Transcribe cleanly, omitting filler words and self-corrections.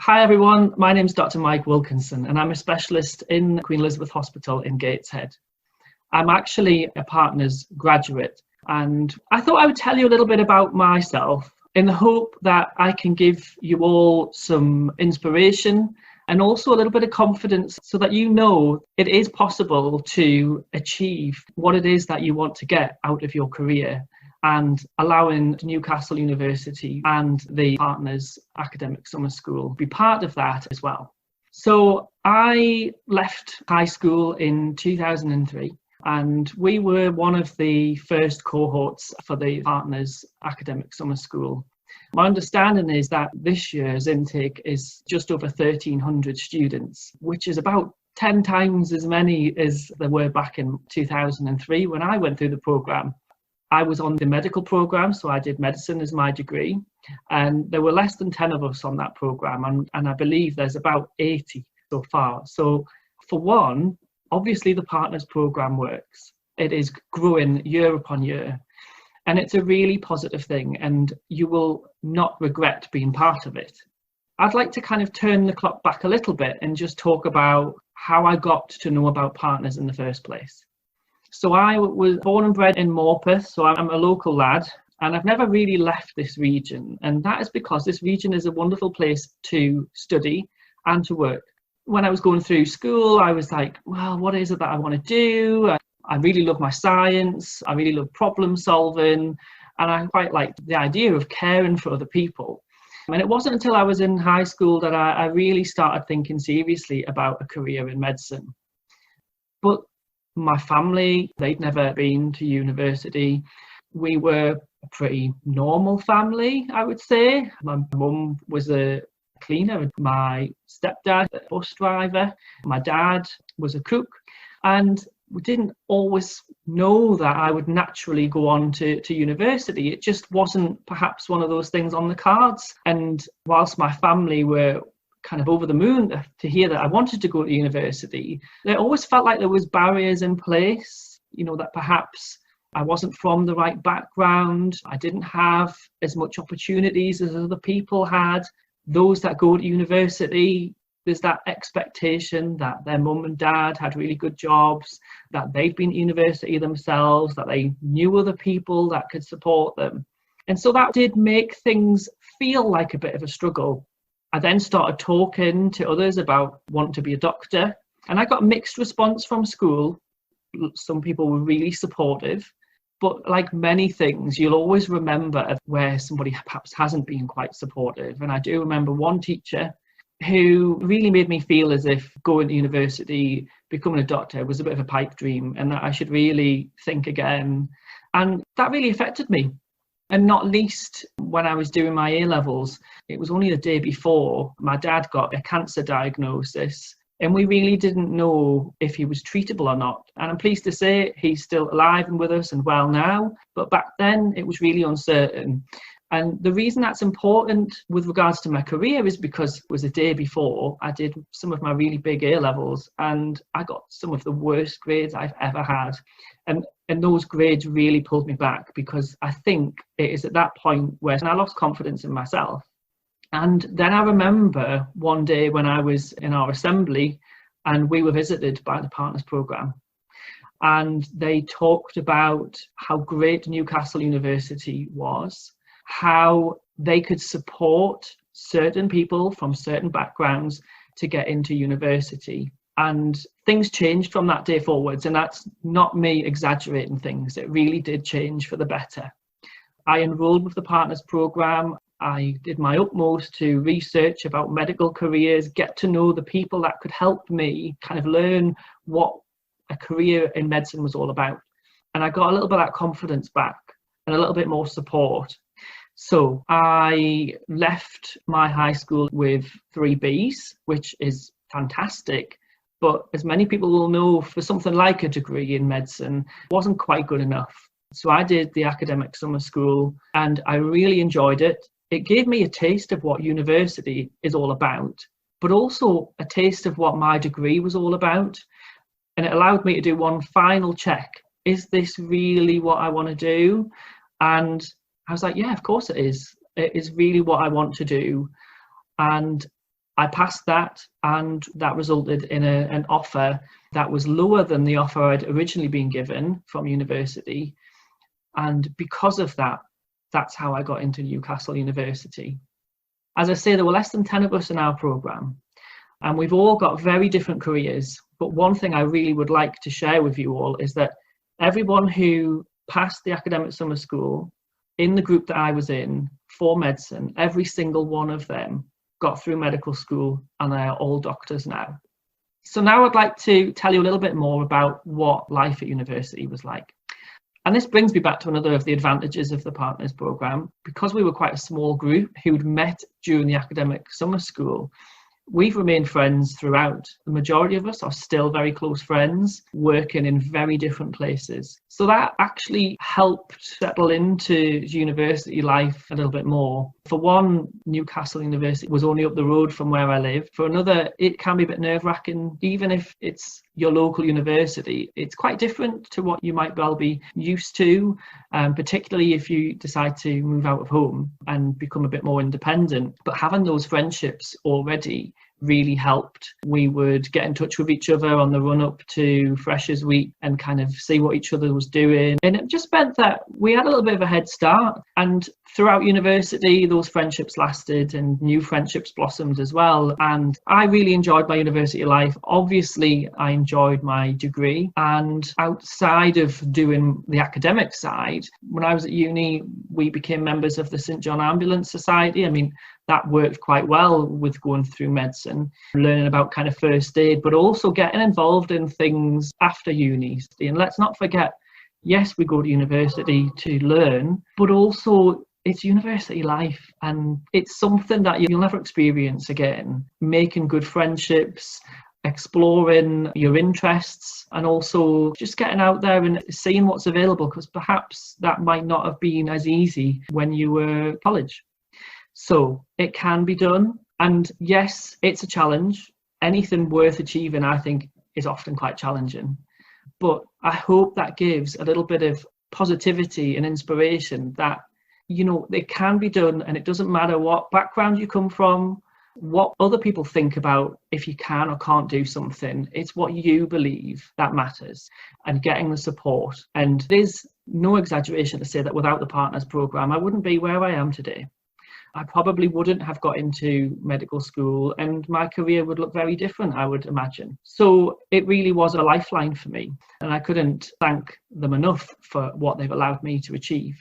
Hi everyone, my name's Dr Mike Wilkinson and I'm a specialist in Queen Elizabeth Hospital in Gateshead. I'm actually a Partners graduate and I thought I would tell you a little bit about myself in the hope that I can give you all some inspiration and also a little bit of confidence so that you know it is possible to achieve what it is that you want to get out of your career, and allowing Newcastle University and the Partners Academic Summer School be part of that as well. So I left high school in 2003 and we were one of the first cohorts for the Partners Academic Summer School. My understanding is that this year's intake is just over 1,300 students, which is about 10 times as many as there were back in 2003 when I went through the programme. I was on the medical programme, so I did medicine as my degree, and there were less than 10 of us on that programme, and I believe there's about 80 so far. So for one, obviously the Partners programme works. It is growing year upon year, and it's a really positive thing, and you will not regret being part of it. I'd like to kind of turn the clock back a little bit and just talk about how I got to know about Partners in the first place. So I was born and bred in Morpeth, so I'm a local lad, and I've never really left this region, and that is because this region is a wonderful place to study and to work. When I was going through school, I was like, well, what is it that I want to do? I really love my science, I really love problem solving, and I quite liked the idea of caring for other people. And it wasn't until I was in high school that I really started thinking seriously about a career in medicine. But my family, they'd never been to university. We were a pretty normal family, I would say. My mum was a cleaner, my stepdad a bus driver, my dad was a cook, and we didn't always know that I would naturally go on to university. It just wasn't perhaps one of those things on the cards. And whilst my family were kind of over the moon to hear that I wanted to go to university, there always felt like there was barriers in place, you know, that perhaps I wasn't from the right background, I didn't have as much opportunities as other people had. Those that go to university, there's that expectation that their mum and dad had really good jobs, that they'd been to university themselves, that they knew other people that could support them. And so that did make things feel like a bit of a struggle. I then started talking to others about wanting to be a doctor, and I got a mixed response from school. Some people were really supportive, but like many things, you'll always remember where somebody perhaps hasn't been quite supportive. And I do remember one teacher who really made me feel as if going to university, becoming a doctor was a bit of a pipe dream and that I should really think again. And that really affected me. And not least when I was doing my A-levels, it was only the day before my dad got a cancer diagnosis, and we really didn't know if he was treatable or not. And I'm pleased to say he's still alive and with us and well now, but back then it was really uncertain. And the reason that's important with regards to my career is because it was the day before I did some of my really big A-levels and I got some of the worst grades I've ever had. And those grades really pulled me back, because I think it is at that point where I lost confidence in myself. And then I remember one day when I was in our assembly and we were visited by the Partners Programme, and they talked about how great Newcastle University was, how they could support certain people from certain backgrounds to get into university. And things changed from that day forwards, and that's not me exaggerating things. It really did change for the better. I enrolled with the Partners Programme. I did my utmost to research about medical careers, get to know the people that could help me kind of learn what a career in medicine was all about. And I got a little bit of that confidence back and a little bit more support. So I left my high school with 3 Bs, which is fantastic. But as many people will know, for something like a degree in medicine, it wasn't quite good enough. So I did the academic summer school and I really enjoyed it. It gave me a taste of what university is all about, but also a taste of what my degree was all about. And it allowed me to do one final check. Is this really what I want to do? And I was like, yeah, of course it is. It is really what I want to do. And I passed that, and that resulted in an offer that was lower than the offer I'd originally been given from university. And because of that, that's how I got into Newcastle University. As I say, there were less than 10 of us in our programme, and we've all got very different careers. But one thing I really would like to share with you all is that everyone who passed the academic summer school in the group that I was in for medicine, every single one of them got through medical school, and they are all doctors now. So now I'd like to tell you a little bit more about what life at university was like. And this brings me back to another of the advantages of the Partners Programme. Because we were quite a small group who'd met during the academic summer school, we've remained friends throughout. The majority of us are still very close friends, working in very different places. So that actually helped settle into university life a little bit more. For one, Newcastle University was only up the road from where I live. For another, it can be a bit nerve-wracking. Even if it's your local university, it's quite different to what you might well be used to, particularly if you decide to move out of home and become a bit more independent. But having those friendships already really helped. We would get in touch with each other on the run up to Freshers Week and kind of see what each other was doing. And it just meant that we had a little bit of a head start. And throughout university, those friendships lasted and new friendships blossomed as well. And I really enjoyed my university life. Obviously, I enjoyed my degree. And outside of doing the academic side, when I was at uni, we became members of the St John Ambulance Society. I mean, that worked quite well with going through medicine, learning about kind of first aid, but also getting involved in things after uni. And let's not forget, yes, we go to university to learn, but also it's university life, and it's something that you'll never experience again. Making good friendships, exploring your interests, and also just getting out there and seeing what's available, because perhaps that might not have been as easy when you were at college. So it can be done. And yes, it's a challenge. Anything worth achieving, I think, is often quite challenging. But I hope that gives a little bit of positivity and inspiration that, you know, it can be done, and it doesn't matter what background you come from, what other people think about if you can or can't do something. It's what you believe that matters, and getting the support. And there's no exaggeration to say that without the Partners Programme, I wouldn't be where I am today. I probably wouldn't have got into medical school, and my career would look very different, I would imagine. So it really was a lifeline for me, and I couldn't thank them enough for what they've allowed me to achieve.